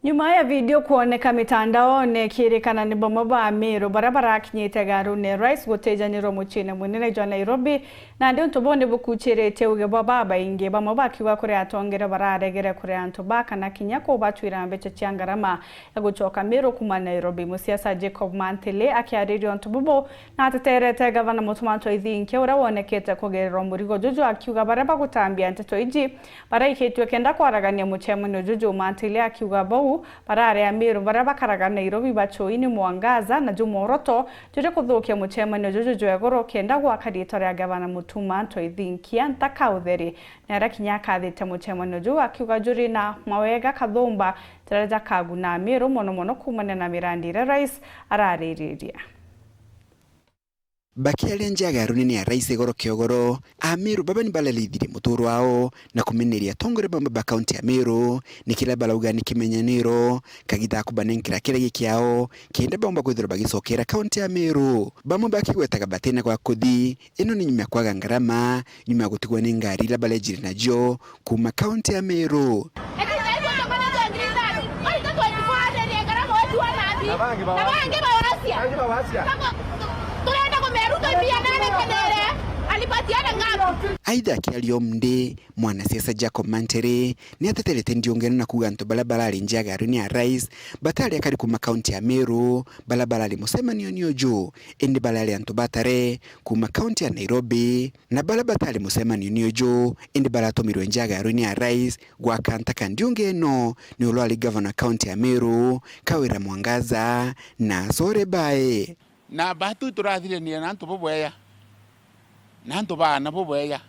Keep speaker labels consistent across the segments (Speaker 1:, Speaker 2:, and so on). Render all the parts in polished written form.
Speaker 1: Nyuma ya video kuoneka mitandaoni ikirikana ni bomo ba Meru barabara akinyite garune rais gutejaniro mucine munene jwa Nairobi na ndi ntubone bukuchirete ugebo baba inge bomo bakiwa kuri atongere bararegere kuri antoba kana kinyako batwira mbeche cyangarama ya gucoka Meru kuma Nairobi. Musiasa Jacob Mantele akiariri ntububo na ateterete gavana Mutumanto Idhinke urawonekete kugerero murigo jojo akiuga baraba gutambia nteto iji baraiketwe kenda kwaragania muchemano jojo Mantele akiuga bau barare ya Meru baraba karaga Nairobi bachoini Mwangaza na Jumoroto jure kuthukia muchemano jojo jwegoro kenda gwakaritora ya gavana Mutumanto Idhinke ntakaudheri na rakinyaka thite muchemano jojo akiuga juri na mawega kathumba taraja kagu na Meru mono kumane na mirandire rais araririria
Speaker 2: Bakiaria njaga runini ya rais Igoro Kiogoro a Meru baba ni balalithiri muturo wao na kumeneria tongore bamba ba county ya Meru ni kila balauga ni kimenyaniro kagita kubanenkira kila gikiao kienda bamba kwithira bagisokera county ya Meru bamwe bakigwetaga batena kwa kuthi ino ni nyuma kwa ngarama nyuma gutigwa ni ngari la balejiri najo kuma county ya Meru Aidha kialio mde mwanasiasa Jacob Mantele ni atetelete ndiongeno na kuganto balabala alinjaga runi ya rais batali akari kuma county ya Meru balabala alimusema niyo juu indi balali antobatare kuma county ya Nairobi na balabala alimusema niyo juu indi balatomirwe njaga runi ya rais gwakantaka ndiongeno ni ulwali governor county ya Meru Kawira Mwangaza na Zore Bae
Speaker 3: na batu turathire ni nanto boboya nanto bana boboya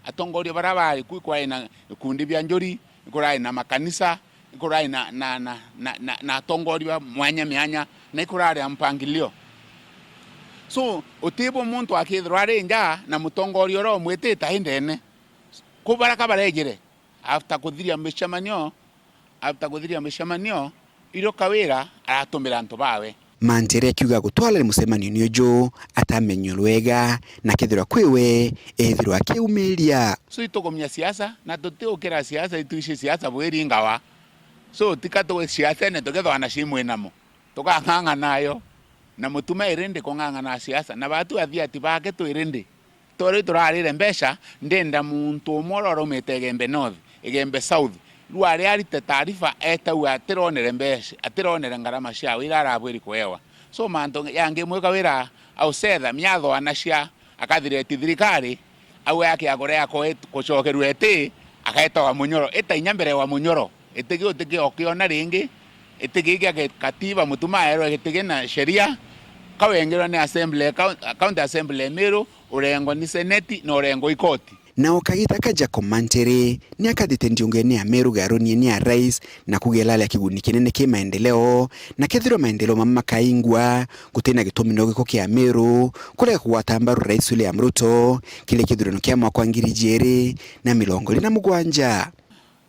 Speaker 3: atongori barabari kuikwai na kundi bya njori ikurai na makanisa ikurai na tongori ba mwanya myanya na ikurari ampangilio so utibo muntu akithware nja na mutongori oro mweteta hindene kubaraka barejere after kuthiria mishamanio iro Kawira aratumira nto bawe
Speaker 2: Mantele akiuga gutwala musemani niyo jo atamenyo lwega na kethira kwiwe ethirwa akiumiria
Speaker 3: so itogomya siasa na tuteokera siasa ituishe siasa bweri ngawa so tikato siasa ne togethwa na shimwe namo tokanganga nayo na mutuma irende konganga na siasa na batu athia atibake to irende tore turarire mbesha ndenda muntu mororo metegembe north egembe south luare arite taarifa etau atironere mbesha atironere ngarama cia wira arabwiri kwewa so manto yange mweka wira au setha myatho anacia akathire thirikari au yake agore yako kucokerwa eti akaeta wa munyoro eta inyambere wa munyoro etege okiona ringi etege katiba mutuma ero etege na sheria kawengerwa ni assembly county assembly Meru urengo ni seneti na urengo ikoti
Speaker 2: na okagita Jacob Mantele ni akathite ndiongeni ya Meru garoni ni ya rais na kugelala ya kiguni kinene ki maendeleo na kethiro maendeleo mama kaingwa gutena gitomino giko kia Meru kule kuwatambaru rais William Ruto kile kithiro kia mwaka 2027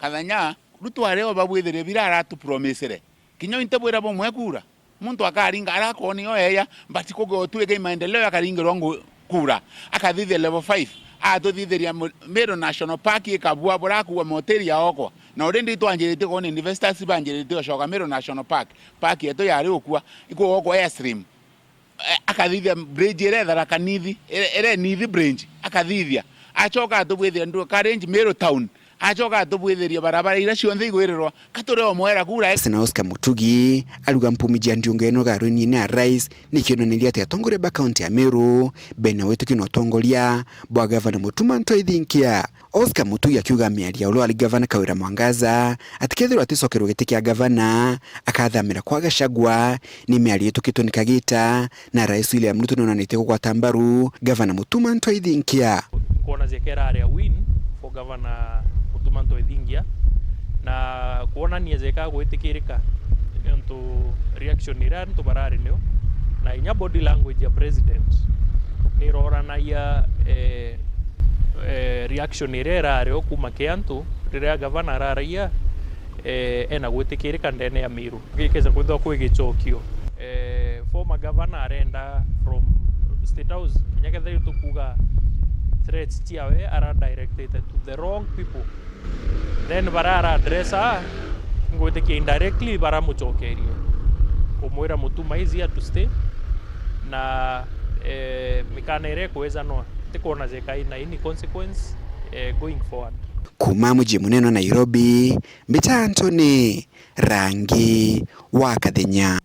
Speaker 3: kathanya Ruto areo babwithere birara tu promisere kinyo intebwera bo mwekura muntu akaringa arakoni oya batiko gotwege maendeleo akaringirwa kura akathithia level 5 atuthitheria Meru National Park ikabua buraku wa moteri ya oko na urendi twanjirite ko ni investors banjirite oshoka Meru National Park yeto yari okua iko oko airstream akathithia bridge ere thara kanithi ere nithi bridge akathithia achoka atubwithia ndu karange Meru town achoka atubwithiria barabara ira cionthe igwirirwa katore omwera kura
Speaker 2: Sina Oscar Mutugi aluga mpumija ndiongeno garoni ni ya rais nikionaniria ati atongore ba county ya Meru bena wetu kinotongoria bwa governor Mutumanto Idhinke. Oscar Mutugi akiuga miaria ulo ali governor Kawira Mwangaza atikethirwa atisokerwa giti kia governor akathamira kwa Gachagua ni miaria tukitoni kagita na rais William Ruto nonanite kwa tambaru governor Mutumanto Idhinke
Speaker 4: kuona zekera area win for governor Mutumanto Idhinke na kuona niezeka gwitikirika nto reaction ira nto barari nio na inya body language ya president ni rora na ya reaction ira rero kuma kiantu rira governor raria ena gwitikirika ndene ya Meru gikeza kwithwa kwigicokio former governor arenda from State House nyakethari tukuga threats tiawe are directed to the wrong people then barara addressa ngwitikia indirectly bara muchokerio kumwira mutuma is here to stay na mikanere kuweza no tikona zeka ina any consequence going forward.
Speaker 2: Kuma mji munene Nairobi, Mbita Anthony, Rangi wa Kathenya.